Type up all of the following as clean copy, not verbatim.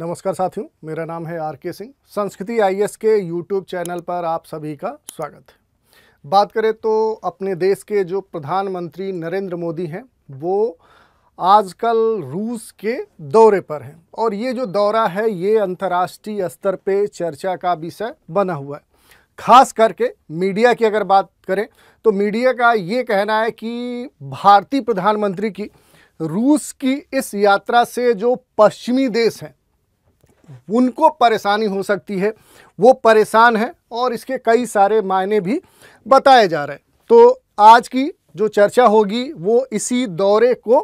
नमस्कार साथियों, मेरा नाम है आर.के. सिंह। संस्कृति आईएएस के यूट्यूब चैनल पर आप सभी का स्वागत है। बात करें तो अपने देश के जो प्रधानमंत्री नरेंद्र मोदी हैं, वो आजकल रूस के दौरे पर हैं और ये जो दौरा है ये अंतर्राष्ट्रीय स्तर पे चर्चा का विषय बना हुआ है। खास करके मीडिया की अगर बात करें तो मीडिया का ये कहना है कि भारतीय प्रधानमंत्री की रूस की इस यात्रा से जो पश्चिमी देश हैं उनको परेशानी हो सकती है, वो परेशान है और इसके कई सारे मायने भी बताए जा रहे हैं। तो आज की जो चर्चा होगी वो इसी दौरे को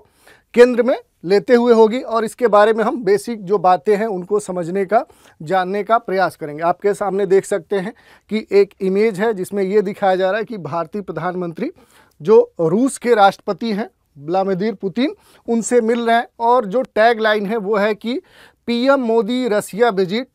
केंद्र में लेते हुए होगी और इसके बारे में हम बेसिक जो बातें हैं उनको समझने का, जानने का प्रयास करेंगे। आपके सामने देख सकते हैं कि एक इमेज है जिसमें ये दिखाया जा रहा है कि भारतीय प्रधानमंत्री जो रूस के राष्ट्रपति हैं व्लादिमीर पुतिन, उनसे मिल रहे हैं और जो टैग लाइन है वो है कि पीएम मोदी रसिया विजिट,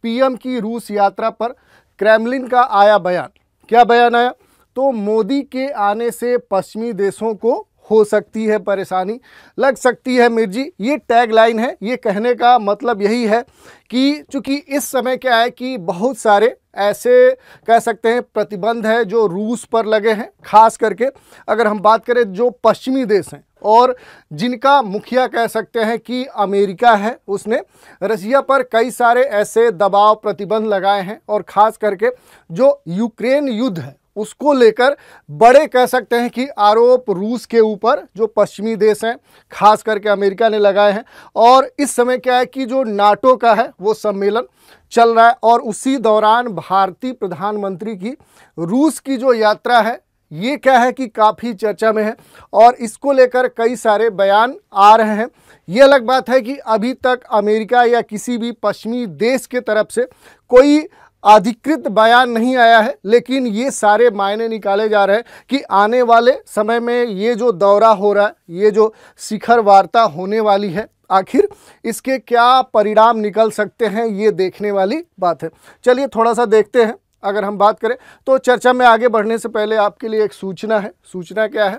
पीएम की रूस यात्रा पर क्रेमलिन का आया बयान। क्या बयान आया? तो मोदी के आने से पश्चिमी देशों को हो सकती है परेशानी, लग सकती है मिर्जी, ये टैग लाइन है। ये कहने का मतलब यही है कि चूँकि इस समय क्या है कि बहुत सारे ऐसे कह सकते हैं प्रतिबंध है जो रूस पर लगे हैं। खास करके अगर हम बात करें जो पश्चिमी देश हैं और जिनका मुखिया कह सकते हैं कि अमेरिका है, उसने रसिया पर कई सारे ऐसे दबाव प्रतिबंध लगाए हैं और ख़ास करके जो यूक्रेन युद्ध है उसको लेकर बड़े कह सकते हैं कि आरोप रूस के ऊपर जो पश्चिमी देश हैं खास करके अमेरिका ने लगाए हैं। और इस समय क्या है कि जो नाटो का है वो सम्मेलन चल रहा है और उसी दौरान भारतीय प्रधानमंत्री की रूस की जो यात्रा है ये क्या है कि काफ़ी चर्चा में है और इसको लेकर कई सारे बयान आ रहे हैं। ये अलग बात है कि अभी तक अमेरिका या किसी भी पश्चिमी देश के तरफ से कोई अधिकृत बयान नहीं आया है, लेकिन ये सारे मायने निकाले जा रहे हैं कि आने वाले समय में ये जो दौरा हो रहा है, ये जो शिखर वार्ता होने वाली है, आखिर इसके क्या परिणाम निकल सकते हैं, ये देखने वाली बात है। चलिए थोड़ा सा देखते हैं। अगर हम बात करें तो चर्चा में आगे बढ़ने से पहले आपके लिए एक सूचना है। सूचना क्या है?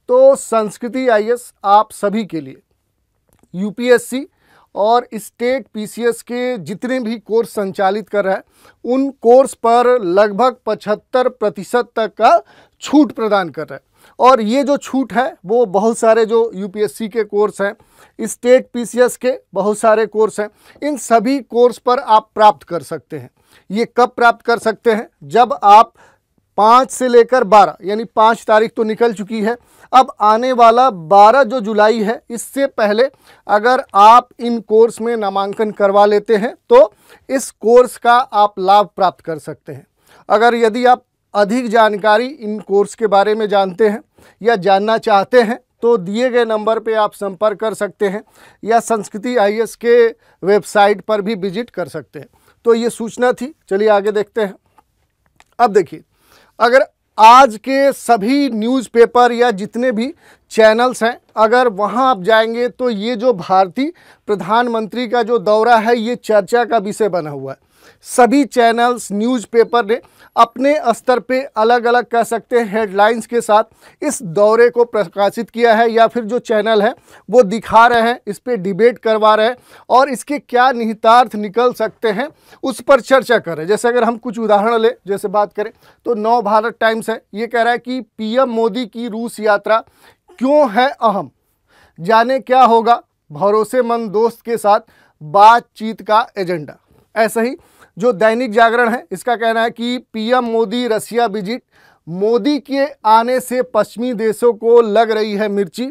तो संस्कृति आईएएस आप सभी के लिए यूपीएससी और स्टेट पीसीएस के जितने भी कोर्स संचालित कर रहा है उन कोर्स पर लगभग 75% तक का छूट प्रदान कर रहा है। और ये जो छूट है वो बहुत सारे जो यूपीएससी के कोर्स हैं, स्टेट पीसीएस के बहुत सारे कोर्स हैं, इन सभी कोर्स पर आप प्राप्त कर सकते हैं। ये कब प्राप्त कर सकते हैं? जब आप 5 से लेकर 12 यानी 5 तारीख तो निकल चुकी है, अब आने वाला 12 जो जुलाई है, इससे पहले अगर आप इन कोर्स में नामांकन करवा लेते हैं तो इस कोर्स का आप लाभ प्राप्त कर सकते हैं। अगर यदि आप अधिक जानकारी इन कोर्स के बारे में जानते हैं या जानना चाहते हैं तो दिए गए नंबर पे आप संपर्क कर सकते हैं या संस्कृति आईएएस के वेबसाइट पर भी विजिट कर सकते हैं। तो ये सूचना थी। चलिए आगे देखते हैं। अब देखिए, अगर आज के सभी न्यूज़पेपर या जितने भी चैनल्स हैं, अगर वहां आप जाएंगे तो ये जो भारतीय प्रधानमंत्री का जो दौरा है ये चर्चा का विषय बना हुआ है। सभी चैनल्स, न्यूज़पेपर ने अपने स्तर पे अलग अलग कह सकते हैं हेडलाइंस के साथ इस दौरे को प्रकाशित किया है या फिर जो चैनल है वो दिखा रहे हैं, इस पे डिबेट करवा रहे हैं और इसके क्या निहितार्थ निकल सकते हैं उस पर चर्चा कर रहे हैं। जैसे अगर हम कुछ उदाहरण लें, जैसे बात करें तो नव भारत टाइम्स है, ये कह रहा है कि पीएम मोदी की रूस यात्रा क्यों है अहम, जाने क्या होगा भरोसेमंद दोस्त के साथ बातचीत का एजेंडा। ऐसा ही जो दैनिक जागरण है, इसका कहना है कि पीएम मोदी रसिया विजिट, मोदी के आने से पश्चिमी देशों को लग रही है मिर्ची,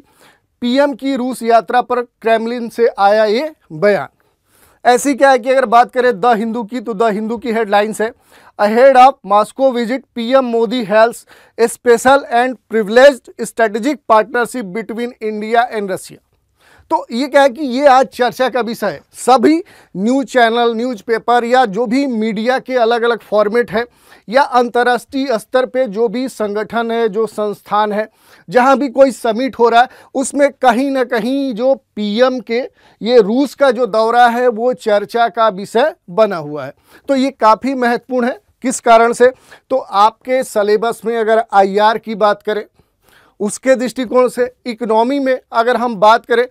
पीएम की रूस यात्रा पर क्रेमलिन से आया ये बयान। ऐसी क्या है कि अगर बात करें द हिंदू की तो द हिंदू की हेडलाइंस है, ahead of Moscow visit PM Modi hails a special and privileged strategic partnership between India and Russia. तो ये क्या है कि ये आज चर्चा का विषय है। सभी न्यूज़ चैनल, न्यूज़पेपर या जो भी मीडिया के अलग अलग फॉर्मेट है या अंतर्राष्ट्रीय स्तर पे जो भी संगठन है, जो संस्थान है, जहां भी कोई समिट हो रहा है उसमें कहीं ना कहीं जो पीएम के ये रूस का जो दौरा है वो चर्चा का विषय बना हुआ है। तो ये काफ़ी महत्वपूर्ण है। किस कारण से? तो आपके सिलेबस में अगर आईआर की बात करें उसके दृष्टिकोण से, इकोनॉमी में अगर हम बात करें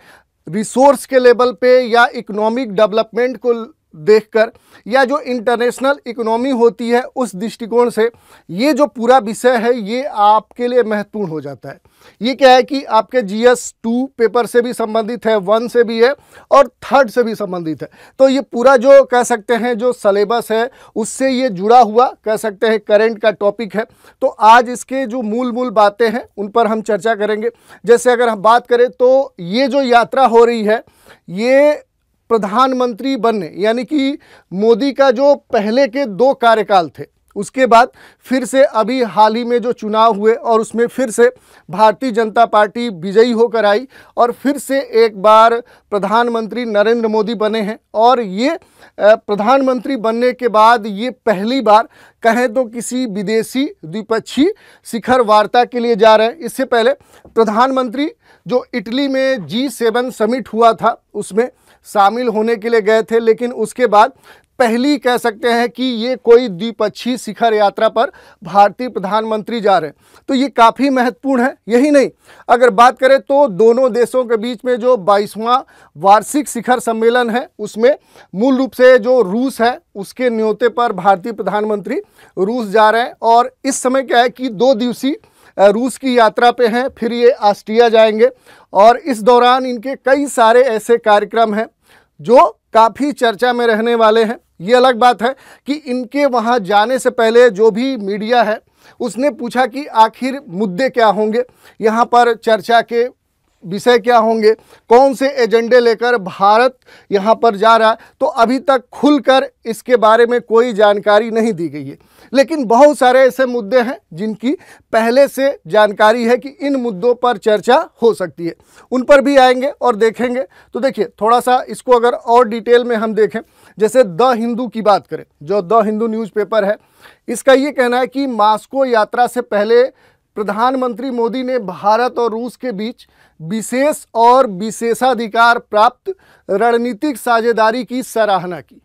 रिसोर्स के लेवल पे या इकोनॉमिक डेवलपमेंट को देखकर या जो इंटरनेशनल इकोनॉमी होती है उस दृष्टिकोण से ये जो पूरा विषय है ये आपके लिए महत्वपूर्ण हो जाता है। ये क्या है कि आपके GS2 पेपर से भी संबंधित है, 1 से भी है और 3rd से भी संबंधित है। तो ये पूरा जो कह सकते हैं जो सलेबस है उससे ये जुड़ा हुआ कह सकते हैं करंट का टॉपिक है। तो आज इसके जो मूल बातें हैं उन पर हम चर्चा करेंगे। जैसे अगर हम बात करें तो ये जो यात्रा हो रही है ये प्रधानमंत्री बनने यानी कि मोदी का जो पहले के 2 कार्यकाल थे उसके बाद फिर से अभी हाल ही में जो चुनाव हुए और उसमें फिर से भारतीय जनता पार्टी विजयी होकर आई और फिर से एक बार प्रधानमंत्री नरेंद्र मोदी बने हैं। और ये प्रधानमंत्री बनने के बाद ये पहली बार कहें तो किसी विदेशी द्विपक्षीय शिखर वार्ता के लिए जा रहे हैं। इससे पहले प्रधानमंत्री जो इटली में G7 समिट हुआ था उसमें शामिल होने के लिए गए थे, लेकिन उसके बाद पहली कह सकते हैं कि ये कोई द्विपक्षीय शिखर यात्रा पर भारतीय प्रधानमंत्री जा रहे हैं। तो ये काफ़ी महत्वपूर्ण है। यही नहीं, अगर बात करें तो दोनों देशों के बीच में जो 22वां वार्षिक शिखर सम्मेलन है उसमें मूल रूप से जो रूस है उसके न्योते पर भारतीय प्रधानमंत्री रूस जा रहे हैं। और इस समय क्या है कि 2 दिवसीय रूस की यात्रा पे हैं, फिर ये ऑस्ट्रिया जाएंगे और इस दौरान इनके कई सारे ऐसे कार्यक्रम हैं जो काफ़ी चर्चा में रहने वाले हैं। ये अलग बात है कि इनके वहाँ जाने से पहले जो भी मीडिया है उसने पूछा कि आखिर मुद्दे क्या होंगे, यहाँ पर चर्चा के विषय क्या होंगे, कौन से एजेंडे लेकर भारत यहाँ पर जा रहा है। तो अभी तक खुलकर इसके बारे में कोई जानकारी नहीं दी गई है, लेकिन बहुत सारे ऐसे मुद्दे हैं जिनकी पहले से जानकारी है कि इन मुद्दों पर चर्चा हो सकती है, उन पर भी आएंगे और देखेंगे। तो देखिए थोड़ा सा इसको अगर और डिटेल में हम देखें, जैसे द हिंदू की बात करें, जो द हिंदू न्यूज़पेपर है, इसका ये कहना है कि मॉस्को यात्रा से पहले प्रधानमंत्री मोदी ने भारत और रूस के बीच विशेष और विशेषाधिकार प्राप्त रणनीतिक साझेदारी की सराहना की।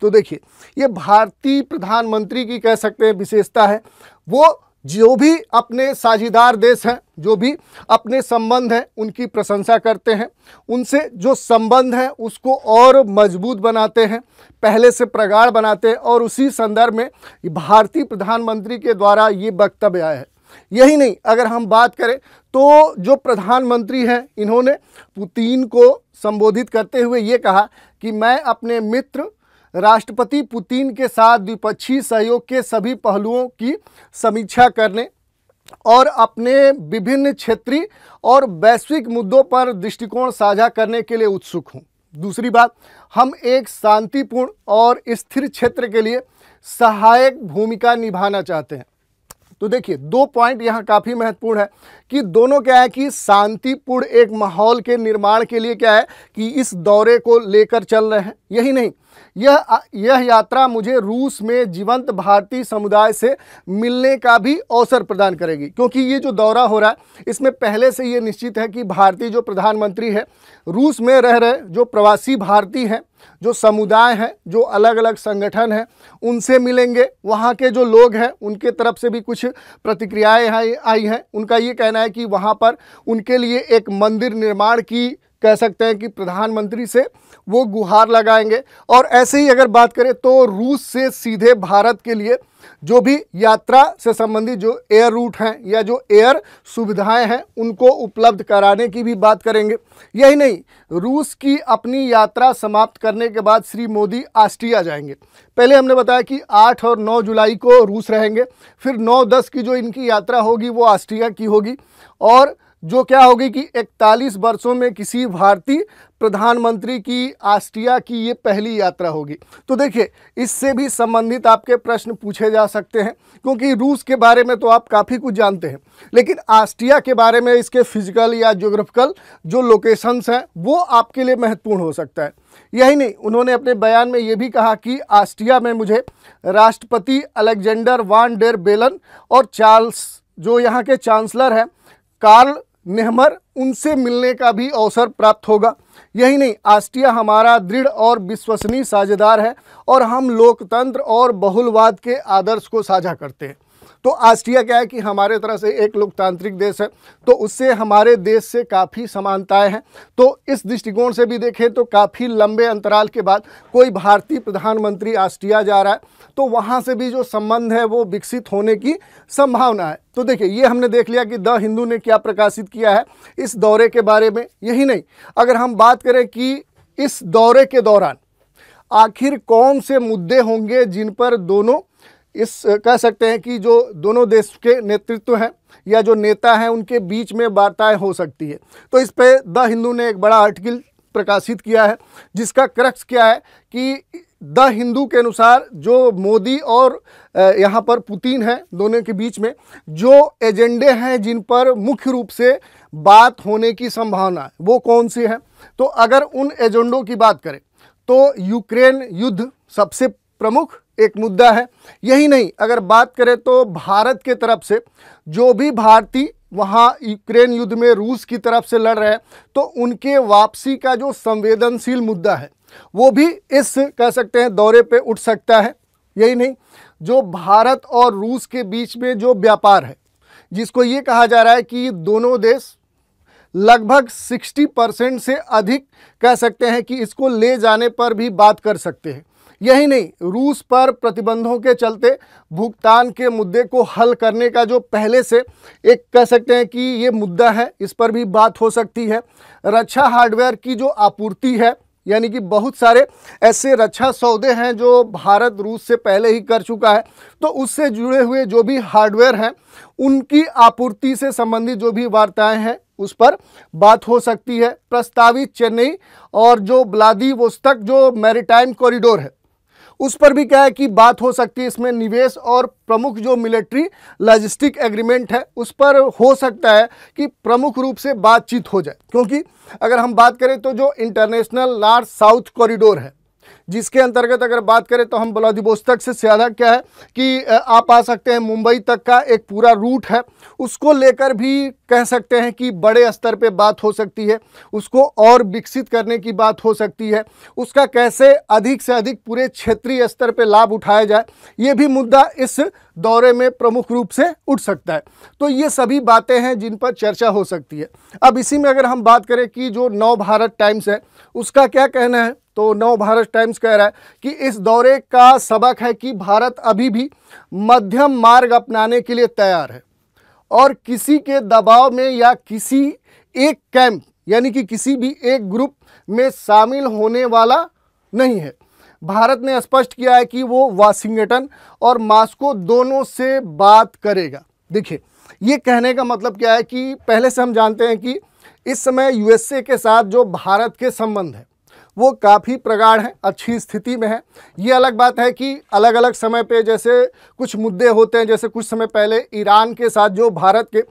तो देखिए ये भारतीय प्रधानमंत्री की कह सकते हैं विशेषता है, वो जो भी अपने साझेदार देश हैं, जो भी अपने संबंध हैं उनकी प्रशंसा करते हैं, उनसे जो संबंध है उसको और मजबूत बनाते हैं, पहले से प्रगाढ़ बनाते हैं। और उसी संदर्भ में भारतीय प्रधानमंत्री के द्वारा ये वक्तव्य आया है। यही नहीं, अगर हम बात करें तो जो प्रधानमंत्री हैं इन्होंने पुतिन को संबोधित करते हुए ये कहा कि मैं अपने मित्र राष्ट्रपति पुतिन के साथ द्विपक्षीय सहयोग के सभी पहलुओं की समीक्षा करने और अपने विभिन्न क्षेत्रीय और वैश्विक मुद्दों पर दृष्टिकोण साझा करने के लिए उत्सुक हूँ। दूसरी बात, हम एक शांतिपूर्ण और स्थिर क्षेत्र के लिए सहायक भूमिका निभाना चाहते हैं। तो देखिए 2 पॉइंट यहाँ काफ़ी महत्वपूर्ण है कि दोनों क्या है कि शांतिपूर्ण एक माहौल के निर्माण के लिए क्या है कि इस दौरे को लेकर चल रहे हैं। यही नहीं, यह यात्रा मुझे रूस में जीवंत भारतीय समुदाय से मिलने का भी अवसर प्रदान करेगी, क्योंकि ये जो दौरा हो रहा है इसमें पहले से ये निश्चित है कि भारतीय जो प्रधानमंत्री है रूस में रह रहे जो प्रवासी भारतीय हैं, जो समुदाय हैं, जो अलग अलग संगठन हैं, उनसे मिलेंगे। वहाँ के जो लोग हैं उनके तरफ से भी कुछ प्रतिक्रियाएं आई हैं। उनका ये कहना है कि वहाँ पर उनके लिए एक मंदिर निर्माण की कह सकते हैं कि प्रधानमंत्री से वो गुहार लगाएंगे। और ऐसे ही अगर बात करें तो रूस से सीधे भारत के लिए जो भी यात्रा से संबंधित जो एयर रूट हैं या जो एयर सुविधाएं हैं उनको उपलब्ध कराने की भी बात करेंगे। यही नहीं, रूस की अपनी यात्रा समाप्त करने के बाद श्री मोदी ऑस्ट्रिया जाएंगे। पहले हमने बताया कि 8 और 9 जुलाई को रूस रहेंगे, फिर 9-10 की जो इनकी यात्रा होगी वो ऑस्ट्रिया की होगी, और जो क्या होगी कि 41 वर्षों में किसी भारतीय प्रधानमंत्री की ऑस्ट्रिया की ये पहली यात्रा होगी। तो देखिए इससे भी संबंधित आपके प्रश्न पूछे जा सकते हैं, क्योंकि रूस के बारे में तो आप काफ़ी कुछ जानते हैं, लेकिन ऑस्ट्रिया के बारे में इसके फिजिकल या ज्योग्राफिकल जो लोकेशंस हैं वो आपके लिए महत्वपूर्ण हो सकता है। यही नहीं, उन्होंने अपने बयान में ये भी कहा कि ऑस्ट्रिया में मुझे राष्ट्रपति अलेक्जेंडर वान डेर बेलन और चार्ल्स जो यहाँ के चांसलर हैं कार्ल नेहमर, उनसे मिलने का भी अवसर प्राप्त होगा। यही नहीं, ऑस्ट्रिया हमारा दृढ़ और विश्वसनीय साझेदार है और हम लोकतंत्र और बहुलवाद के आदर्श को साझा करते हैं। तो ऑस्ट्रिया क्या है कि हमारे तरह से एक लोकतांत्रिक देश है, तो उससे हमारे देश से काफ़ी समानताएं हैं। तो इस दृष्टिकोण से भी देखें तो काफ़ी लंबे अंतराल के बाद कोई भारतीय प्रधानमंत्री ऑस्ट्रिया जा रहा है, तो वहाँ से भी जो संबंध है वो विकसित होने की संभावना है। तो देखिए, ये हमने देख लिया कि द हिंदू ने क्या प्रकाशित किया है इस दौरे के बारे में। यही नहीं, अगर हम बात करें कि इस दौरे के दौरान आखिर कौन से मुद्दे होंगे जिन पर दोनों कह सकते हैं कि जो दोनों देश के नेतृत्व हैं या जो नेता हैं उनके बीच में वार्ताएं हो सकती है, तो इस पे द हिंदू ने एक बड़ा आर्टिकल प्रकाशित किया है जिसका क्रक्स क्या है कि द हिंदू के अनुसार जो मोदी और यहाँ पर पुतिन है, दोनों के बीच में जो एजेंडे हैं जिन पर मुख्य रूप से बात होने की संभावना है वो कौन सी है। तो अगर उन एजेंडों की बात करें तो यूक्रेन युद्ध सबसे प्रमुख एक मुद्दा है। यही नहीं, अगर बात करें तो भारत के तरफ से जो भी भारतीय वहाँ यूक्रेन युद्ध में रूस की तरफ से लड़ रहे हैं, तो उनके वापसी का जो संवेदनशील मुद्दा है वो भी इस कह सकते हैं दौरे पे उठ सकता है। यही नहीं, जो भारत और रूस के बीच में जो व्यापार है, जिसको ये कहा जा रहा है कि दोनों देश लगभग 60% से अधिक कह सकते हैं कि इसको ले जाने पर भी बात कर सकते हैं। यही नहीं, रूस पर प्रतिबंधों के चलते भुगतान के मुद्दे को हल करने का जो पहले से एक कह सकते हैं कि ये मुद्दा है, इस पर भी बात हो सकती है। रक्षा हार्डवेयर की जो आपूर्ति है, यानी कि बहुत सारे ऐसे रक्षा सौदे हैं जो भारत रूस से पहले ही कर चुका है, तो उससे जुड़े हुए जो भी हार्डवेयर हैं उनकी आपूर्ति से संबंधित जो भी वार्ताएं हैं उस पर बात हो सकती है। प्रस्तावित चेन्नई और जो व्लादिवोस्तोक जो मैरीटाइम कॉरिडोर है उस पर भी क्या है कि बात हो सकती है। इसमें निवेश और प्रमुख जो मिलिट्री लॉजिस्टिक एग्रीमेंट है उस पर हो सकता है कि प्रमुख रूप से बातचीत हो जाए, क्योंकि अगर हम बात करें तो जो इंटरनेशनल नॉर्थ साउथ कॉरिडोर है जिसके अंतर्गत अगर बात करें तो हम व्लादिवोस्तोक से ज़्यादा क्या है कि आप आ सकते हैं मुंबई तक का एक पूरा रूट है, उसको लेकर भी कह सकते हैं कि बड़े स्तर पे बात हो सकती है, उसको और विकसित करने की बात हो सकती है, उसका कैसे अधिक से अधिक पूरे क्षेत्रीय स्तर पे लाभ उठाया जाए, ये भी मुद्दा इस दौरे में प्रमुख रूप से उठ सकता है। तो ये सभी बातें हैं जिन पर चर्चा हो सकती है। अब इसी में अगर हम बात करें कि जो नव भारत टाइम्स है उसका क्या कहना है, तो नव भारत टाइम्स कह रहा है कि इस दौरे का सबक है कि भारत अभी भी मध्यम मार्ग अपनाने के लिए तैयार है और किसी के दबाव में या किसी एक कैंप यानी कि किसी भी एक ग्रुप में शामिल होने वाला नहीं है। भारत ने स्पष्ट किया है कि वो वाशिंगटन और मॉस्को दोनों से बात करेगा। देखिए, ये कहने का मतलब क्या है कि पहले से हम जानते हैं कि इस समय यूएसए के साथ जो भारत के संबंध है वो काफ़ी प्रगाढ़ हैं, अच्छी स्थिति में है। ये अलग बात है कि अलग अलग समय पे जैसे कुछ मुद्दे होते हैं, जैसे कुछ समय पहले ईरान के साथ जो भारत के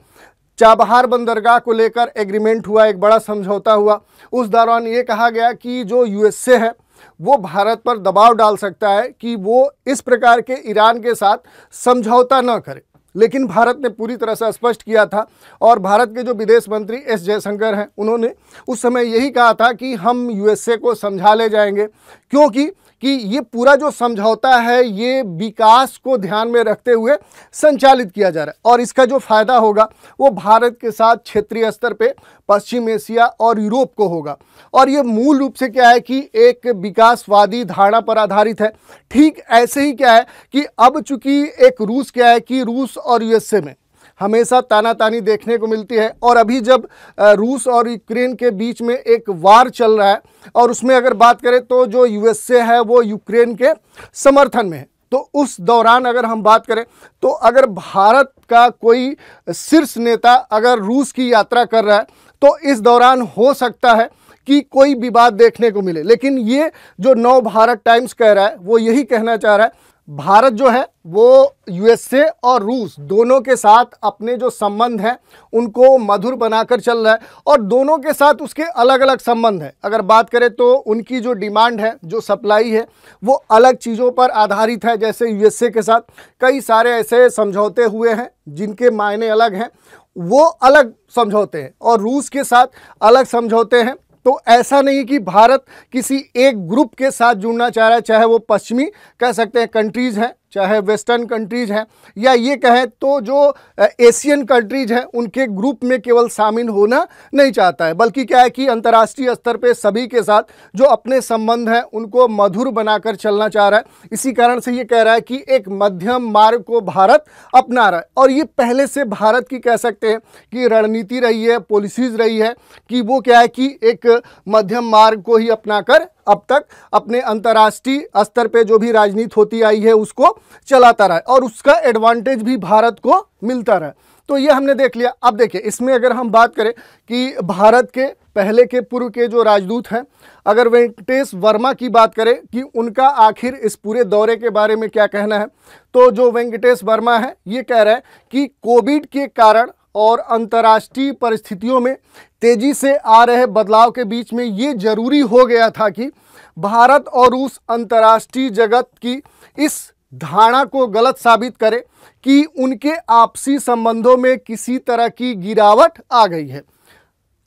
चाबहार बंदरगाह को लेकर एग्रीमेंट हुआ, एक बड़ा समझौता हुआ, उस दौरान ये कहा गया कि जो यूएसए है वो भारत पर दबाव डाल सकता है कि वो इस प्रकार के ईरान के साथ समझौता न करे, लेकिन भारत ने पूरी तरह से स्पष्ट किया था। और भारत के जो विदेश मंत्री एस जयशंकर हैं उन्होंने उस समय यही कहा था कि हम यूएसए को समझा ले जाएंगे, क्योंकि ये पूरा जो समझौता है ये विकास को ध्यान में रखते हुए संचालित किया जा रहा है और इसका जो फ़ायदा होगा वो भारत के साथ क्षेत्रीय स्तर पे पश्चिम एशिया और यूरोप को होगा। और ये मूल रूप से क्या है कि एक विकासवादी धारणा पर आधारित है। ठीक ऐसे ही क्या है कि अब चूंकि एक रूस क्या है कि रूस और यूएसए में हमेशा तानातानी देखने को मिलती है, और अभी जब रूस और यूक्रेन के बीच में एक वार चल रहा है और उसमें अगर बात करें तो जो यूएसए है वो यूक्रेन के समर्थन में है, तो उस दौरान अगर हम बात करें तो अगर भारत का कोई शीर्ष नेता अगर रूस की यात्रा कर रहा है तो इस दौरान हो सकता है कि कोई विवाद देखने को मिले। लेकिन ये जो नव भारत टाइम्स कह रहा है वो यही कहना चाह रहा है, भारत जो है वो यूएसए और रूस दोनों के साथ अपने जो संबंध हैं उनको मधुर बनाकर चल रहा है और दोनों के साथ उसके अलग अलग संबंध हैं। अगर बात करें तो उनकी जो डिमांड है, जो सप्लाई है, वो अलग चीज़ों पर आधारित है। जैसे यूएसए के साथ कई सारे ऐसे समझौते हुए हैं जिनके मायने अलग हैं, वो अलग समझौते हैं, और रूस के साथ अलग समझौते हैं। तो ऐसा नहीं कि भारत किसी एक ग्रुप के साथ जुड़ना चाह रहा है, चाहे वो पश्चिमी कह सकते हैं कंट्रीज़ हैं चाहे वेस्टर्न कंट्रीज हैं या ये कहें तो जो एशियन कंट्रीज हैं उनके ग्रुप में केवल शामिल होना नहीं चाहता है, बल्कि क्या है कि अंतर्राष्ट्रीय स्तर पे सभी के साथ जो अपने संबंध हैं उनको मधुर बनाकर चलना चाह रहा है। इसी कारण से ये कह रहा है कि एक मध्यम मार्ग को भारत अपना रहा है। और ये पहले से भारत की कह सकते हैं कि रणनीति रही है, पॉलिसीज रही है कि वो क्या है कि एक मध्यम मार्ग को ही अपनाकर अब तक अपने अंतर्राष्ट्रीय स्तर पे जो भी राजनीति होती आई है उसको चलाता रहा है और उसका एडवांटेज भी भारत को मिलता रहा। तो ये हमने देख लिया। अब देखिए इसमें अगर हम बात करें कि भारत के पहले के पूर्व के जो राजदूत हैं, अगर वेंकटेश वर्मा की बात करें कि उनका आखिर इस पूरे दौरे के बारे में क्या कहना है, तो जो वेंकटेश वर्मा है ये कह रहे हैं कि कोविड के कारण और अंतर्राष्ट्रीय परिस्थितियों में तेजी से आ रहे बदलाव के बीच में ये जरूरी हो गया था कि भारत और रूस अंतर्राष्ट्रीय जगत की इस धारणा को गलत साबित करे कि उनके आपसी संबंधों में किसी तरह की गिरावट आ गई है।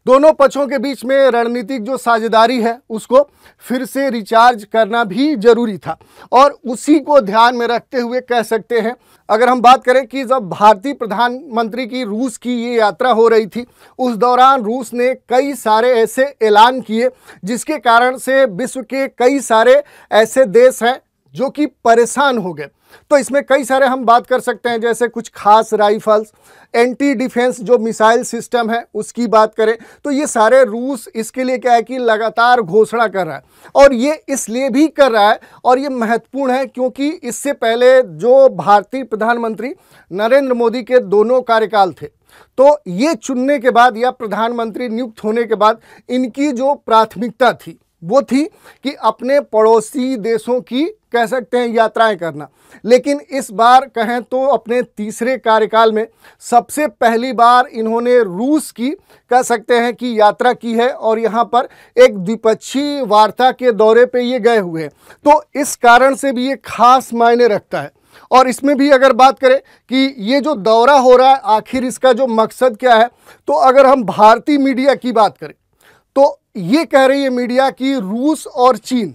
दोनों पक्षों के बीच में रणनीतिक जो साझेदारी है उसको फिर से रिचार्ज करना भी जरूरी था और उसी को ध्यान में रखते हुए कह सकते हैं, अगर हम बात करें कि जब भारतीय प्रधानमंत्री की रूस की ये यात्रा हो रही थी उस दौरान रूस ने कई सारे ऐसे ऐलान किए जिसके कारण से विश्व के कई सारे ऐसे देश हैं जो कि परेशान हो गए। तो इसमें कई सारे हम बात कर सकते हैं, जैसे कुछ खास राइफल्स, एंटी डिफेंस जो मिसाइल सिस्टम है उसकी बात करें तो ये सारे रूस इसके लिए क्या है कि लगातार घोषणा कर रहा है और ये इसलिए भी कर रहा है और ये महत्वपूर्ण है क्योंकि इससे पहले जो भारतीय प्रधानमंत्री नरेंद्र मोदी के दोनों कार्यकाल थे तो ये चुनने के बाद या प्रधानमंत्री नियुक्त होने के बाद इनकी जो प्राथमिकता थी वो थी कि अपने पड़ोसी देशों की कह सकते हैं यात्राएं करना। लेकिन इस बार कहें तो अपने तीसरे कार्यकाल में सबसे पहली बार इन्होंने रूस की कह सकते हैं कि यात्रा की है और यहाँ पर एक द्विपक्षीय वार्ता के दौरे पे ये गए हुए हैं। तो इस कारण से भी ये खास मायने रखता है। और इसमें भी अगर बात करें कि ये जो दौरा हो रहा है आखिर इसका जो मकसद क्या है, तो अगर हम भारतीय मीडिया की बात करें तो ये कह रही है मीडिया कि रूस और चीन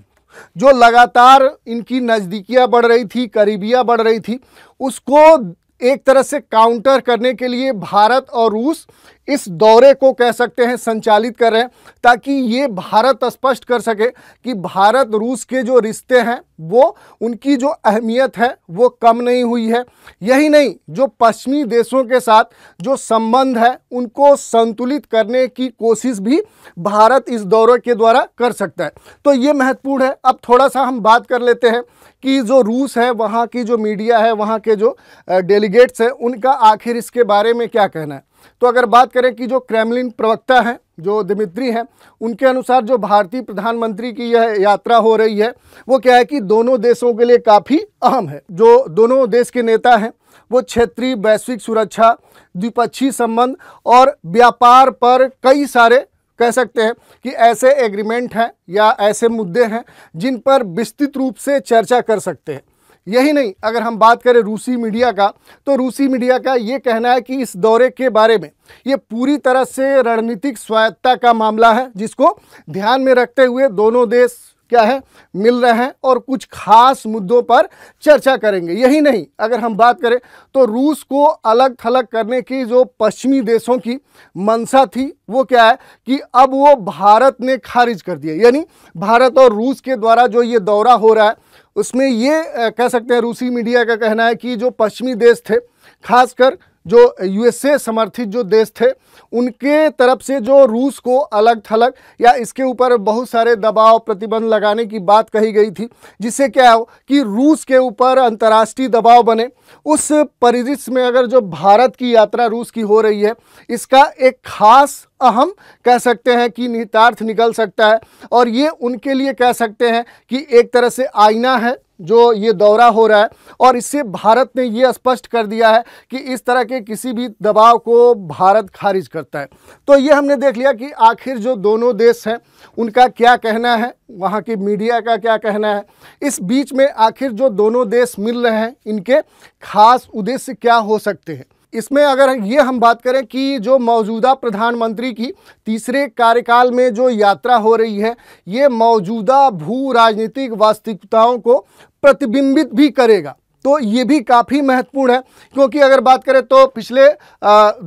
जो लगातार इनकी नज़दीकियां बढ़ रही थी, करीबियां बढ़ रही थी, उसको एक तरह से काउंटर करने के लिए भारत और रूस इस दौरे को कह सकते हैं संचालित कर रहे हैं ताकि ये भारत स्पष्ट कर सके कि भारत रूस के जो रिश्ते हैं वो उनकी जो अहमियत है वो कम नहीं हुई है। यही नहीं, जो पश्चिमी देशों के साथ जो संबंध है उनको संतुलित करने की कोशिश भी भारत इस दौरे के द्वारा कर सकता है। तो ये महत्वपूर्ण है। अब थोड़ा सा हम बात कर लेते हैं कि जो रूस है, वहाँ की जो मीडिया है, वहाँ के जो डेलीगेट्स हैं, उनका आखिर इसके बारे में क्या कहना है। तो अगर बात करें कि जो क्रेमलिन प्रवक्ता हैं जो दिमित्री हैं, उनके अनुसार जो भारतीय प्रधानमंत्री की यह यात्रा हो रही है वो क्या है कि दोनों देशों के लिए काफ़ी अहम है। जो दोनों देश के नेता हैं वो क्षेत्रीय वैश्विक सुरक्षा, द्विपक्षीय संबंध और व्यापार पर कई सारे कह सकते हैं कि ऐसे एग्रीमेंट हैं या ऐसे मुद्दे हैं जिन पर विस्तृत रूप से चर्चा कर सकते हैं। यही नहीं, अगर हम बात करें रूसी मीडिया का तो रूसी मीडिया का ये कहना है कि इस दौरे के बारे में ये पूरी तरह से रणनीतिक स्वायत्तता का मामला है जिसको ध्यान में रखते हुए दोनों देश क्या है मिल रहे हैं और कुछ खास मुद्दों पर चर्चा करेंगे। यही नहीं, अगर हम बात करें तो रूस को अलग थलग करने की जो पश्चिमी देशों की मंशा थी वो क्या है कि अब वो भारत ने खारिज कर दिया। यानी भारत और रूस के द्वारा जो ये दौरा हो रहा है उसमें ये कह सकते हैं रूसी मीडिया का कहना है कि जो पश्चिमी देश थे, खासकर जो यूएसए समर्थित जो देश थे, उनके तरफ से जो रूस को अलग थलग या इसके ऊपर बहुत सारे दबाव प्रतिबंध लगाने की बात कही गई थी, जिससे क्या हो कि रूस के ऊपर अंतर्राष्ट्रीय दबाव बने। उस परिदृश्य में अगर जो भारत की यात्रा रूस की हो रही है इसका एक खास अहम कह सकते हैं कि निहितार्थ निकल सकता है और ये उनके लिए कह सकते हैं कि एक तरह से आईना है जो ये दौरा हो रहा है और इससे भारत ने ये स्पष्ट कर दिया है कि इस तरह के किसी भी दबाव को भारत खारिज करता है। तो ये हमने देख लिया कि आखिर जो दोनों देश हैं उनका क्या कहना है, वहाँ की मीडिया का क्या कहना है। इस बीच में आखिर जो दोनों देश मिल रहे हैं इनके खास उद्देश्य क्या हो सकते हैं। इसमें अगर ये हम बात करें कि जो मौजूदा प्रधानमंत्री की तीसरे कार्यकाल में जो यात्रा हो रही है ये मौजूदा भू राजनीतिक वास्तविकताओं को प्रतिबिंबित भी करेगा। तो ये भी काफ़ी महत्वपूर्ण है, क्योंकि अगर बात करें तो पिछले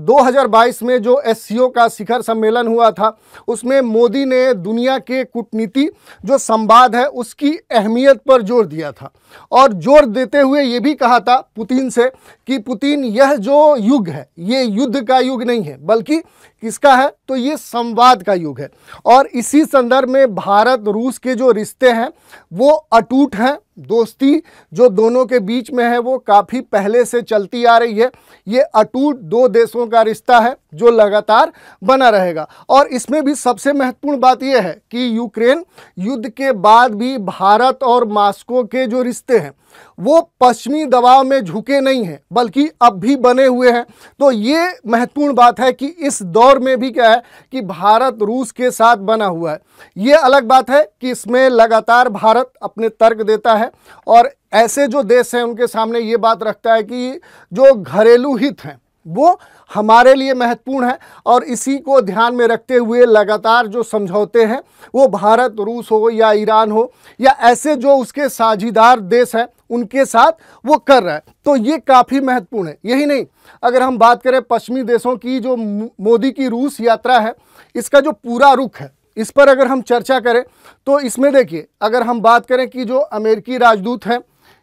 2022 में जो एससीओ का शिखर सम्मेलन हुआ था, उसमें मोदी ने दुनिया के कूटनीति जो संवाद है उसकी अहमियत पर जोर दिया था, और जोर देते हुए ये भी कहा था पुतिन से कि पुतिन, यह जो युग है ये युद्ध का युग नहीं है, बल्कि किसका है, तो ये संवाद का युग है। और इसी संदर्भ में भारत रूस के जो रिश्ते हैं वो अटूट हैं। दोस्ती जो दोनों के बीच में है वो काफ़ी पहले से चलती आ रही है। ये अटूट दो देशों का रिश्ता है जो लगातार बना रहेगा। और इसमें भी सबसे महत्वपूर्ण बात यह है कि यूक्रेन युद्ध के बाद भी भारत और मॉस्को के जो रिश्ते हैं वो पश्चिमी दबाव में झुके नहीं हैं, बल्कि अब भी बने हुए हैं। तो ये महत्वपूर्ण बात है कि इस दौर में भी क्या है कि भारत रूस के साथ बना हुआ है। ये अलग बात है कि इसमें लगातार भारत अपने तर्क देता है, और ऐसे जो देश हैं उनके सामने ये बात रखता है कि जो घरेलू हित हैं वो हमारे लिए महत्वपूर्ण है, और इसी को ध्यान में रखते हुए लगातार जो समझौते हैं वो भारत रूस हो या ईरान हो या ऐसे जो उसके साझीदार देश हैं उनके साथ वो कर रहा है। तो ये काफ़ी महत्वपूर्ण है। यही नहीं, अगर हम बात करें पश्चिमी देशों की, जो मोदी की रूस यात्रा है, इसका जो पूरा रुख है इस पर अगर हम चर्चा करें तो इसमें देखिए, अगर हम बात करें कि जो अमेरिकी राजदूत हैं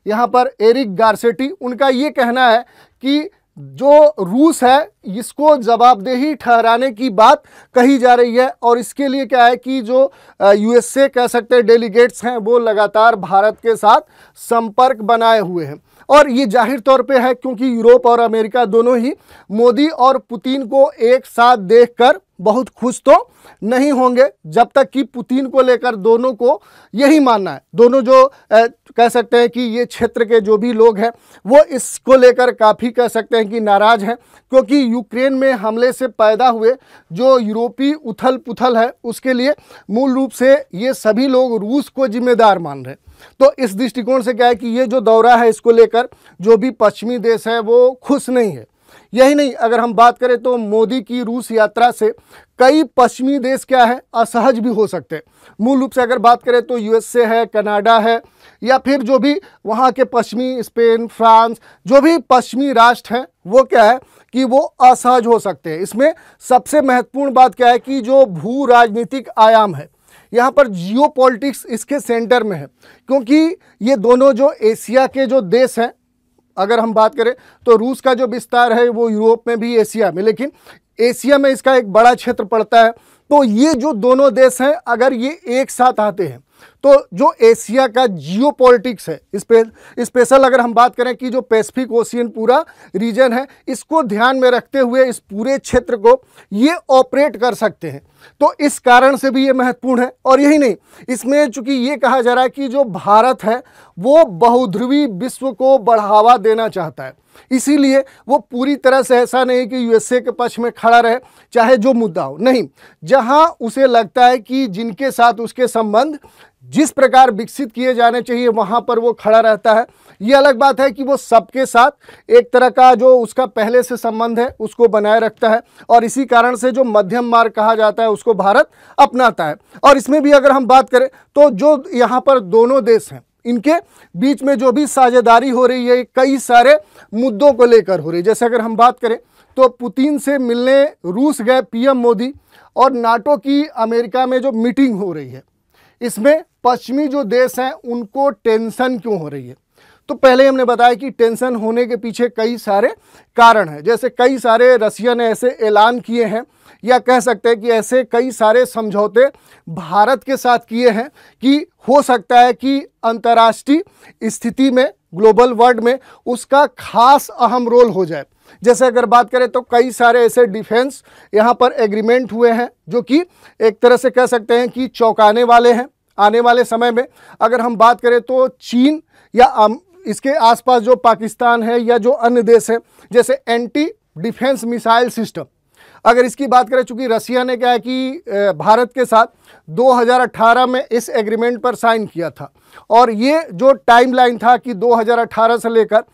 यहाँ पर एरिक गारसेटी, उनका ये कहना है कि जो रूस है इसको जवाबदेही ठहराने की बात कही जा रही है, और इसके लिए क्या है कि जो यूएसए कह सकते हैं डेलीगेट्स हैं वो लगातार भारत के साथ संपर्क बनाए हुए हैं। और ये जाहिर तौर पे है क्योंकि यूरोप और अमेरिका दोनों ही मोदी और पुतिन को एक साथ देखकर बहुत खुश तो नहीं होंगे, जब तक कि पुतिन को लेकर दोनों को यही मानना है। दोनों जो कह सकते हैं कि ये क्षेत्र के जो भी लोग हैं वो इसको लेकर काफ़ी कह सकते हैं कि नाराज़ हैं, क्योंकि यूक्रेन में हमले से पैदा हुए जो यूरोपीय उथल पुथल है उसके लिए मूल रूप से ये सभी लोग रूस को जिम्मेदार मान रहे हैं। तो इस दृष्टिकोण से क्या है कि ये जो दौरा है इसको लेकर जो भी पश्चिमी देश है वो खुश नहीं है। यही नहीं, अगर हम बात करें तो मोदी की रूस यात्रा से कई पश्चिमी देश क्या है असहज भी हो सकते हैं। मूल रूप से अगर बात करें तो यूएसए है, कनाडा है, या फिर जो भी वहाँ के पश्चिमी स्पेन, फ्रांस, जो भी पश्चिमी राष्ट्र हैं वो क्या है कि वो असहज हो सकते हैं। इसमें सबसे महत्वपूर्ण बात क्या है कि जो भू राजनीतिक आयाम है यहाँ पर जियो पॉलिटिक्स इसके सेंटर में है, क्योंकि ये दोनों जो एशिया के जो देश हैं, अगर हम बात करें तो रूस का जो विस्तार है वो यूरोप में भी एशिया में, लेकिन एशिया में इसका एक बड़ा क्षेत्र पड़ता है। तो ये जो दोनों देश हैं अगर ये एक साथ आते हैं तो जो एशिया का जियो पॉलिटिक्स है, स्पेशल अगर हम बात करें कि जो पैसिफिक ओशियन पूरा रीजन है इसको ध्यान में रखते हुए इस पूरे क्षेत्र को ये ऑपरेट कर सकते हैं। तो इस कारण से भी ये महत्वपूर्ण है। और यही नहीं, इसमें चूंकि ये कहा जा रहा है कि जो भारत है वो बहुध्रुवी विश्व को बढ़ावा देना चाहता है, इसीलिए वो पूरी तरह से ऐसा नहीं कि यूएसए के पक्ष में खड़ा रहे चाहे जो मुद्दा हो, नहीं, जहां उसे लगता है कि जिनके साथ उसके संबंध जिस प्रकार विकसित किए जाने चाहिए वहां पर वो खड़ा रहता है। ये अलग बात है कि वो सबके साथ एक तरह का जो उसका पहले से संबंध है उसको बनाए रखता है, और इसी कारण से जो मध्यम मार्ग कहा जाता है उसको भारत अपनाता है। और इसमें भी अगर हम बात करें तो जो यहाँ पर दोनों देश हैं इनके बीच में जो भी साझेदारी हो रही है कई सारे मुद्दों को लेकर हो रही है। जैसे अगर हम बात करें तो पुतिन से मिलने रूस गए पीएम मोदी, और नाटो की अमेरिका में जो मीटिंग हो रही है इसमें पश्चिमी जो देश हैं उनको टेंशन क्यों हो रही है। तो पहले हमने बताया कि टेंशन होने के पीछे कई सारे कारण हैं, जैसे कई सारे रसिया ने ऐसे ऐलान किए हैं या कह सकते हैं कि ऐसे कई सारे समझौते भारत के साथ किए हैं कि हो सकता है कि अंतर्राष्ट्रीय स्थिति में, ग्लोबल वर्ल्ड में उसका खास अहम रोल हो जाए। जैसे अगर बात करें तो कई सारे ऐसे डिफेंस यहाँ पर एग्रीमेंट हुए हैं जो कि एक तरह से कह सकते हैं कि चौंकाने वाले हैं आने वाले समय में। अगर हम बात करें तो चीन या इसके आसपास जो पाकिस्तान है या जो अन्य देश हैं, जैसे एंटी डिफेंस मिसाइल सिस्टम, अगर इसकी बात करें, चूंकि रसिया ने क्या है कि भारत के साथ 2018 में इस एग्रीमेंट पर साइन किया था, और ये जो टाइमलाइन था कि 2018 से लेकर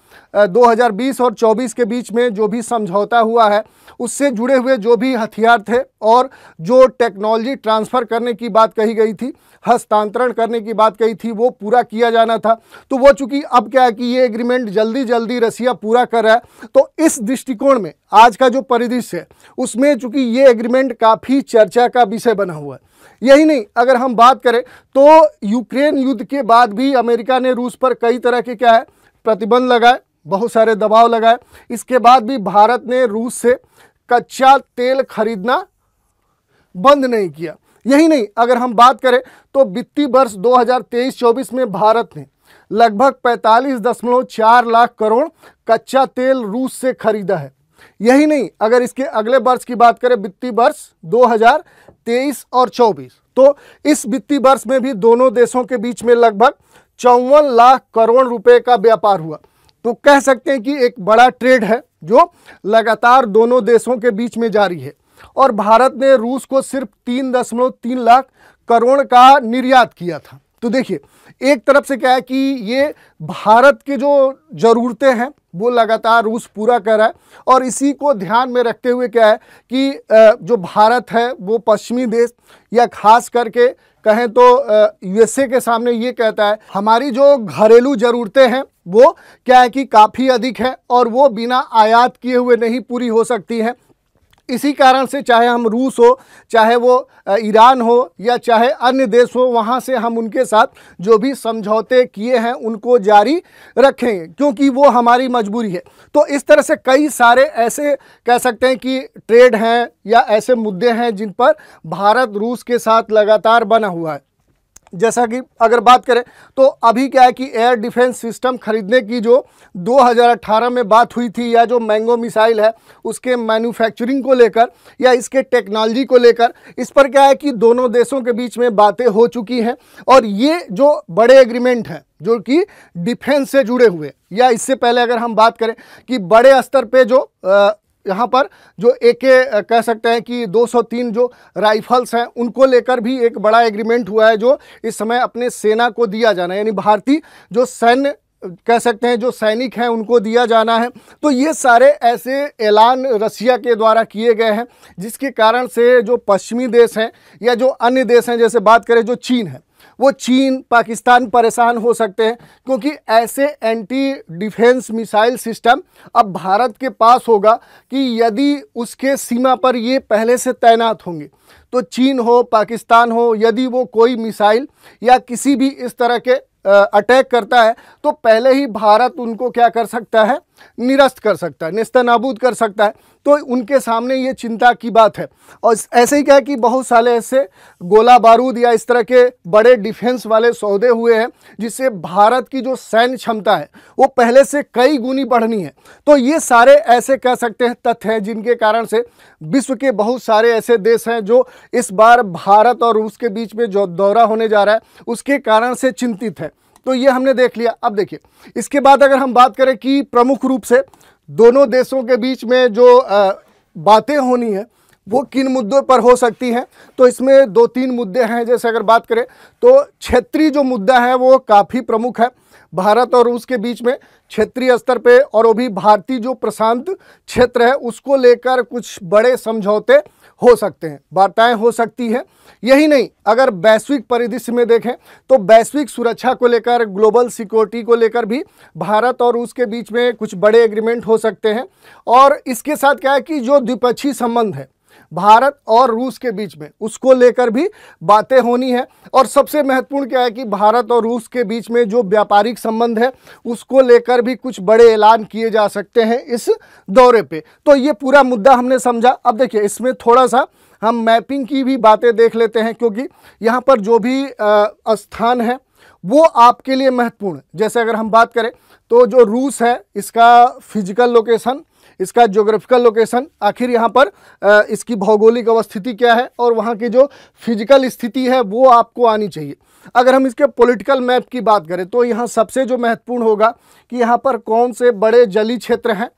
2020 और 24 के बीच में जो भी समझौता हुआ है उससे जुड़े हुए जो भी हथियार थे और जो टेक्नोलॉजी ट्रांसफ़र करने की बात कही गई थी, हस्तांतरण करने की बात कही थी, वो पूरा किया जाना था। तो वो चूंकि अब क्या है कि ये एग्रीमेंट जल्दी जल्दी रसिया पूरा कर रहा है, तो इस दृष्टिकोण में आज का जो परिदृश्य है उसमें चूंकि ये एग्रीमेंट काफ़ी चर्चा का विषय बना हुआ है। यही नहीं, अगर हम बात करें तो यूक्रेन युद्ध के बाद भी अमेरिका ने रूस पर कई तरह के क्या है प्रतिबंध लगाए, बहुत सारे दबाव लगाए। इसके बाद भी भारत ने रूस से कच्चा तेल खरीदना बंद नहीं किया। यही नहीं, अगर हम बात करें तो वित्तीय वर्ष 2023-24 में भारत ने लगभग 45.4 लाख करोड़ कच्चा तेल रूस से खरीदा है। यही नहीं, अगर इसके अगले वर्ष की बात करें, वित्तीय वर्ष 2023 और 24, तो इस वित्तीय वर्ष में भी दोनों देशों के बीच में लगभग 54 लाख करोड़ रुपए का व्यापार हुआ। तो कह सकते हैं कि एक बड़ा ट्रेड है जो लगातार दोनों देशों के बीच में जारी है। और भारत ने रूस को सिर्फ 3.3 लाख करोड़ का निर्यात किया था। तो देखिए, एक तरफ से क्या है कि ये भारत के जो ज़रूरतें हैं वो लगातार रूस पूरा कर रहा है, और इसी को ध्यान में रखते हुए क्या है कि जो भारत है वो पश्चिमी देश या खास करके कहें तो यूएसए के सामने ये कहता है हमारी जो घरेलू ज़रूरतें हैं वो क्या है कि काफ़ी अधिक है और वो बिना आयात किए हुए नहीं पूरी हो सकती हैं। इसी कारण से चाहे हम रूस हो, चाहे वो ईरान हो या चाहे अन्य देश हो, वहाँ से हम उनके साथ जो भी समझौते किए हैं उनको जारी रखेंगे, क्योंकि वो हमारी मजबूरी है। तो इस तरह से कई सारे ऐसे कह सकते हैं कि ट्रेड हैं या ऐसे मुद्दे हैं जिन पर भारत रूस के साथ लगातार बना हुआ है। जैसा कि अगर बात करें तो अभी क्या है कि एयर डिफेंस सिस्टम खरीदने की जो 2018 में बात हुई थी, या जो मैंगो मिसाइल है उसके मैन्युफैक्चरिंग को लेकर या इसके टेक्नोलॉजी को लेकर, इस पर क्या है कि दोनों देशों के बीच में बातें हो चुकी हैं। और ये जो बड़े एग्रीमेंट हैं जो कि डिफेंस से जुड़े हुए, या इससे पहले अगर हम बात करें कि बड़े स्तर पे जो यहाँ पर जो कह सकते हैं कि 203 जो राइफल्स हैं उनको लेकर भी एक बड़ा एग्रीमेंट हुआ है जो इस समय अपने सेना को दिया जाना है, यानी भारतीय जो सैन्य कह सकते हैं जो सैनिक हैं उनको दिया जाना है। तो ये सारे ऐसे ऐलान रसिया के द्वारा किए गए हैं जिसके कारण से जो पश्चिमी देश हैं या जो अन्य देश हैं, जैसे बात करें जो चीन है, वो चीन पाकिस्तान परेशान हो सकते हैं, क्योंकि ऐसे एंटी डिफेंस मिसाइल सिस्टम अब भारत के पास होगा कि यदि उसके सीमा पर ये पहले से तैनात होंगे तो चीन हो पाकिस्तान हो, यदि वो कोई मिसाइल या किसी भी इस तरह के अटैक करता है तो पहले ही भारत उनको क्या कर सकता है, निरस्त कर सकता है, नेस्तनाबूद कर सकता है। तो उनके सामने ये चिंता की बात है। और ऐसे ही क्या है कि बहुत सारे ऐसे गोला बारूद या इस तरह के बड़े डिफेंस वाले सौदे हुए हैं जिससे भारत की जो सैन्य क्षमता है वो पहले से कई गुनी बढ़नी है। तो ये सारे ऐसे कह सकते हैं तथ्य हैं जिनके कारण से विश्व के बहुत सारे ऐसे देश हैं जो इस बार भारत और रूस के बीच में जो दौरा होने जा रहा है उसके कारण से चिंतित है। तो ये हमने देख लिया। अब देखिए, इसके बाद अगर हम बात करें कि प्रमुख रूप से दोनों देशों के बीच में जो बातें होनी है वो किन मुद्दों पर हो सकती हैं, तो इसमें 2-3 मुद्दे हैं। जैसे अगर बात करें तो क्षेत्रीय जो मुद्दा है वो काफ़ी प्रमुख है भारत और रूस के बीच में, क्षेत्रीय स्तर पे, और वो भी भारतीय जो प्रशांत क्षेत्र है उसको लेकर कुछ बड़े समझौते हो सकते हैं, वार्ताएं हो सकती हैं। यही नहीं, अगर वैश्विक परिदृश्य में देखें तो वैश्विक सुरक्षा को लेकर, ग्लोबल सिक्योरिटी को लेकर भी भारत और रूस के बीच में कुछ बड़े एग्रीमेंट हो सकते हैं। और इसके साथ क्या है कि जो द्विपक्षीय संबंध है भारत और रूस के बीच में उसको लेकर भी बातें होनी है। और सबसे महत्वपूर्ण क्या है कि भारत और रूस के बीच में जो व्यापारिक संबंध है उसको लेकर भी कुछ बड़े ऐलान किए जा सकते हैं इस दौरे पे। तो ये पूरा मुद्दा हमने समझा। अब देखिए, इसमें थोड़ा सा हम मैपिंग की भी बातें देख लेते हैं, क्योंकि यहाँ पर जो भी स्थान है वो आपके लिए महत्वपूर्ण है। जैसे अगर हम बात करें तो जो रूस है इसका फिजिकल लोकेशन, इसका ज्योग्राफिकल लोकेशन, आखिर यहाँ पर इसकी भौगोलिक अवस्थिति क्या है और वहाँ की जो फिजिकल स्थिति है वो आपको आनी चाहिए। अगर हम इसके पॉलिटिकल मैप की बात करें तो यहाँ सबसे जो महत्वपूर्ण होगा कि यहाँ पर कौन से बड़े जलीय क्षेत्र हैं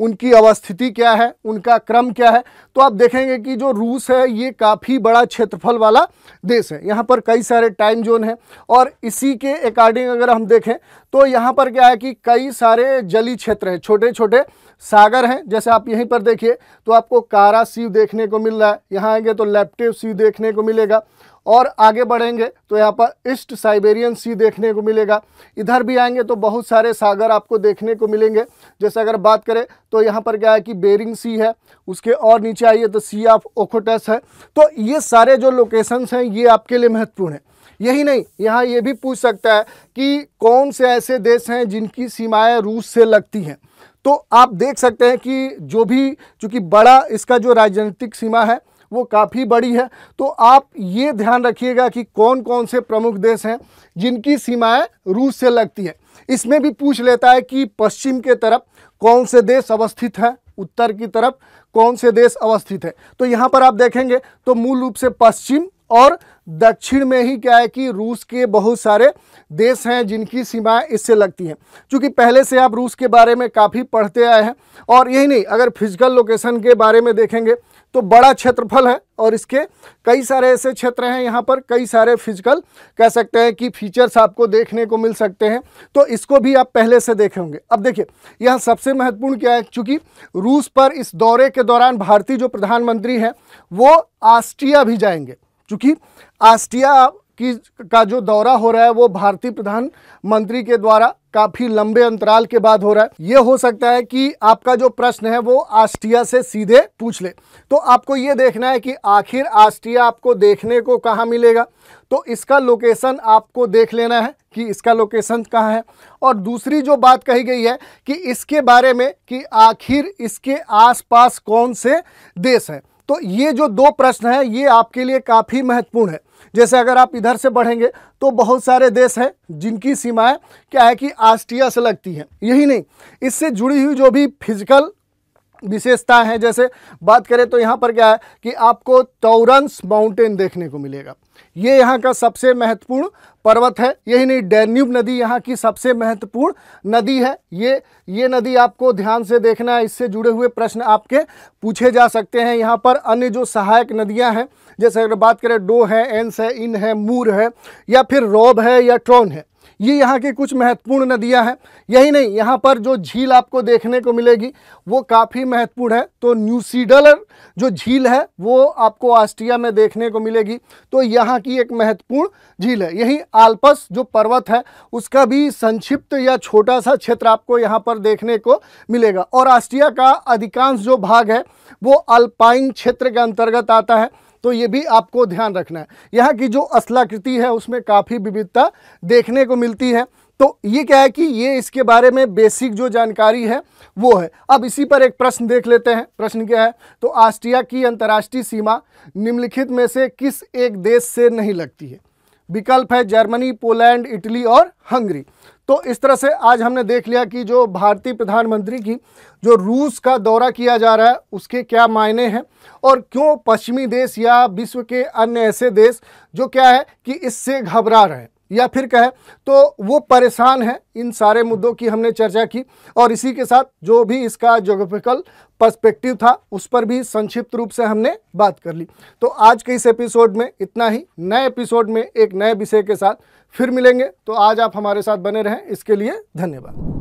उनकी अवस्थिति क्या है, उनका क्रम क्या है। तो आप देखेंगे कि जो रूस है ये काफ़ी बड़ा क्षेत्रफल वाला देश है। यहाँ पर कई सारे टाइम जोन हैं और इसी के अकॉर्डिंग अगर हम देखें तो यहाँ पर क्या है कि कई सारे जलीय क्षेत्र हैं, छोटे छोटे सागर हैं। जैसे आप यहीं पर देखिए तो आपको कारा सीव देखने को मिल रहा है, यहाँ आएंगे तो लेप्टिव सीव देखने को मिलेगा और आगे बढ़ेंगे तो यहाँ पर ईस्ट साइबेरियन सी देखने को मिलेगा। इधर भी आएंगे तो बहुत सारे सागर आपको देखने को मिलेंगे। जैसे अगर बात करें तो यहाँ पर क्या है कि बेरिंग सी है, उसके और नीचे आइए तो सी ऑफ ओखोटस है। तो ये सारे जो लोकेशंस हैं ये आपके लिए महत्वपूर्ण है। यही नहीं, यहाँ ये भी पूछ सकता है कि कौन से ऐसे देश हैं जिनकी सीमाएँ रूस से लगती हैं। तो आप देख सकते हैं कि जो भी चूँकि बड़ा इसका जो राजनीतिक सीमा है वो काफ़ी बड़ी है। तो आप ये ध्यान रखिएगा कि कौन कौन से प्रमुख देश हैं जिनकी सीमाएं रूस से लगती हैं। इसमें भी पूछ लेता है कि पश्चिम के तरफ कौन से देश अवस्थित हैं, उत्तर की तरफ कौन से देश अवस्थित है। तो यहाँ पर आप देखेंगे तो मूल रूप से पश्चिम और दक्षिण में ही क्या है कि रूस के बहुत सारे देश हैं जिनकी सीमाएं इससे लगती हैं। क्योंकि पहले से आप रूस के बारे में काफ़ी पढ़ते आए हैं। और यही नहीं, अगर फिजिकल लोकेशन के बारे में देखेंगे तो बड़ा क्षेत्रफल है और इसके कई सारे ऐसे क्षेत्र हैं, यहाँ पर कई सारे फिजिकल कह सकते हैं कि फीचर्स आपको देखने को मिल सकते हैं। तो इसको भी आप पहले से देखे होंगे। अब देखिए यहाँ सबसे महत्वपूर्ण क्या है, चूँकि रूस पर इस दौरे के दौरान भारतीय जो प्रधानमंत्री हैं वो ऑस्ट्रिया भी जाएंगे। चूँकि ऑस्ट्रिया का जो दौरा हो रहा है वो भारतीय प्रधानमंत्री के द्वारा काफ़ी लंबे अंतराल के बाद हो रहा है। ये हो सकता है कि आपका जो प्रश्न है वो ऑस्ट्रिया से सीधे पूछ ले। तो आपको ये देखना है कि आखिर ऑस्ट्रिया आपको देखने को कहाँ मिलेगा। तो इसका लोकेशन आपको देख लेना है कि इसका लोकेशन कहाँ है। और दूसरी जो बात कही गई है कि इसके बारे में कि आखिर इसके आसपास कौन से देश हैं। तो ये जो दो प्रश्न हैं ये आपके लिए काफ़ी महत्वपूर्ण है। जैसे अगर आप इधर से बढ़ेंगे तो बहुत सारे देश हैं जिनकी सीमाएं क्या है कि ऑस्ट्रिया से लगती हैं। यही नहीं, इससे जुड़ी हुई जो भी फिजिकल विशेषता है, जैसे बात करें तो यहाँ पर क्या है कि आपको टॉरंस माउंटेन देखने को मिलेगा। ये यहाँ का सबसे महत्वपूर्ण पर्वत है। यही नहीं, डैन्यूब नदी यहाँ की सबसे महत्वपूर्ण नदी है। ये नदी आपको ध्यान से देखना है, इससे जुड़े हुए प्रश्न आपके पूछे जा सकते हैं। यहाँ पर अन्य जो सहायक नदियाँ हैं, जैसे अगर बात करें डो है, एंस है, इन है, मूर है या फिर रोब है या ट्रोन है, ये यहाँ की कुछ महत्वपूर्ण नदियाँ हैं। यही नहीं, यहाँ पर जो झील आपको देखने को मिलेगी वो काफ़ी महत्वपूर्ण है। तो न्यूसीडल जो झील है वो आपको ऑस्ट्रिया में देखने को मिलेगी। तो यहाँ की एक महत्वपूर्ण झील है। यही आल्प्स जो पर्वत है उसका भी संक्षिप्त या छोटा सा क्षेत्र आपको यहाँ पर देखने को मिलेगा। और ऑस्ट्रिया का अधिकांश जो भाग है वो अल्पाइन क्षेत्र के अंतर्गत आता है। तो ये भी आपको ध्यान रखना है। यहाँ की जो स्थलाकृति है उसमें काफ़ी विविधता देखने को मिलती है। तो ये क्या है कि ये इसके बारे में बेसिक जो जानकारी है वो है। अब इसी पर एक प्रश्न देख लेते हैं। प्रश्न क्या है, तो ऑस्ट्रिया की अंतर्राष्ट्रीय सीमा निम्नलिखित में से किस एक देश से नहीं लगती है। विकल्प है जर्मनी, पोलैंड, इटली और हंगरी। तो इस तरह से आज हमने देख लिया कि जो भारतीय प्रधानमंत्री की जो रूस का दौरा किया जा रहा है उसके क्या मायने हैं और क्यों पश्चिमी देश या विश्व के अन्य ऐसे देश जो क्या है कि इससे घबरा रहे हैं या फिर कहे तो वो परेशान हैं। इन सारे मुद्दों की हमने चर्चा की और इसी के साथ जो भी इसका ज्योग्राफिकल पर्सपेक्टिव था उस पर भी संक्षिप्त रूप से हमने बात कर ली। तो आज के इस एपिसोड में इतना ही। नए एपिसोड में एक नए विषय के साथ फिर मिलेंगे। तो आज आप हमारे साथ बने रहें, इसके लिए धन्यवाद।